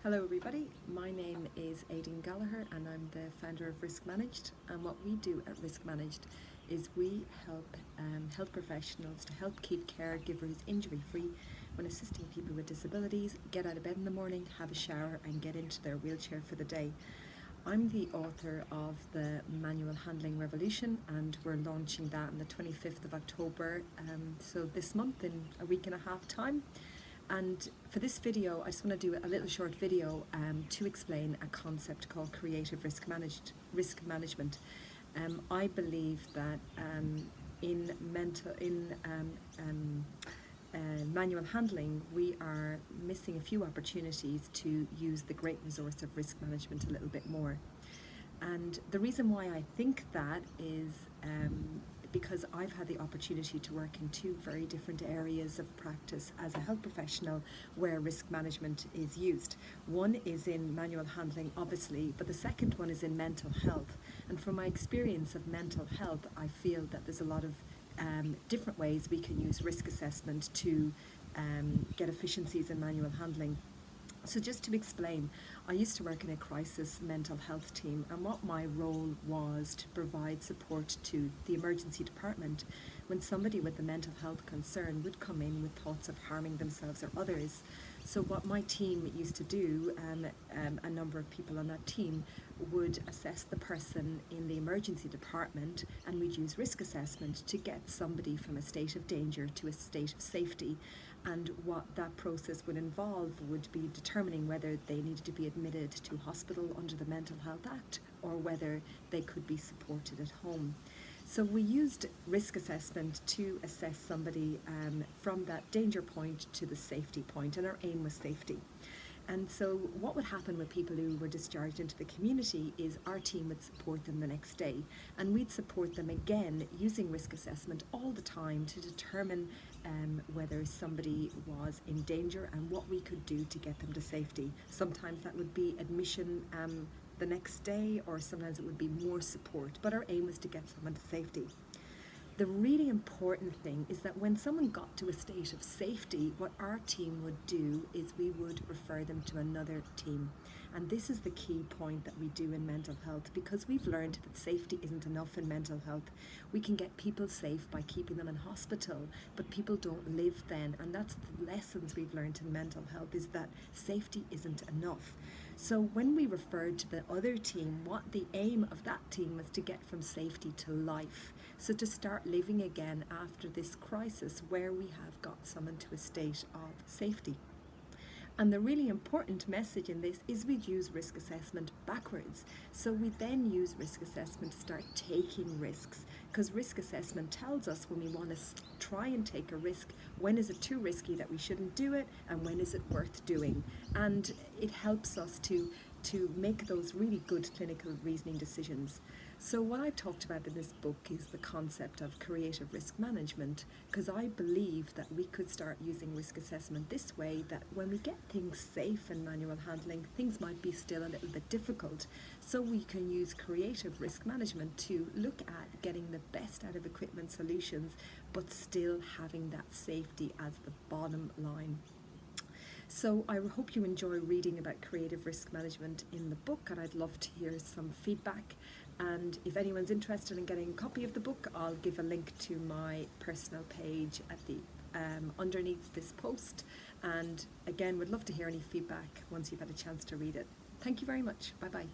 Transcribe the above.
Hello everybody, my name is Aideen Gallagher and I'm the founder of Risk Managed, and what we do at Risk Managed is we help health professionals to help keep caregivers injury free when assisting people with disabilities get out of bed in the morning, have a shower and get into their wheelchair for the day. I'm the author of the Manual Handling Revolution and we're launching that on the 25th of October, so this month in a week and a half time. And for this video, I just want to do a little short video to explain a concept called creative risk management. I believe that in manual handling, we are missing a few opportunities to use the great resource of risk management a little bit more. And the reason why I think that is because I've had the opportunity to work in two very different areas of practice as a health professional where risk management is used. One is in manual handling, obviously, but the second one is in mental health. And from my experience of mental health, I feel that there's a lot of different ways we can use risk assessment to get efficiencies in manual handling. So just to explain, I used to work in a crisis mental health team, and what my role was to provide support to the emergency department when somebody with a mental health concern would come in with thoughts of harming themselves or others. So what my team used to do, a number of people on that team, would assess the person in the emergency department, and we'd use risk assessment to get somebody from a state of danger to a state of safety. And what that process would involve would be determining whether they needed to be admitted to hospital under the Mental Health Act or whether they could be supported at home. So we used risk assessment to assess somebody from that danger point to the safety point, and our aim was safety. And so what would happen with people who were discharged into the community is our team would support them the next day, and we'd support them again using risk assessment all the time to determine whether somebody was in danger and what we could do to get them to safety. Sometimes that would be admission the next day, or sometimes it would be more support, but our aim was to get someone to safety. The really important thing is that when someone got to a state of safety, what our team would do is we would refer them to another team. And this is the key point that we do in mental health, because we've learned that safety isn't enough in mental health. We can get people safe by keeping them in hospital, but people don't live then. And that's the lessons we've learned in mental health, is that safety isn't enough. So when we referred to the other team, what the aim of that team was to get from safety to life. So to start living again after this crisis where we have got someone to a state of safety. And the really important message in this is we use risk assessment backwards. So we then use risk assessment to start taking risks, because risk assessment tells us when we want to try and take a risk, when is it too risky that we shouldn't do it, and when is it worth doing. And it helps us to make those really good clinical reasoning decisions. So what I've talked about in this book is the concept of creative risk management, because I believe that we could start using risk assessment this way, that when we get things safe in manual handling, things might be still a little bit difficult. So we can use creative risk management to look at getting the best out of equipment solutions, but still having that safety as the bottom line. So I hope you enjoy reading about creative risk management in the book, and I'd love to hear some feedback. And if anyone's interested in getting a copy of the book, I'll give a link to my personal page at the underneath this post. And again, would love to hear any feedback once you've had a chance to read it. Thank you very much. Bye bye.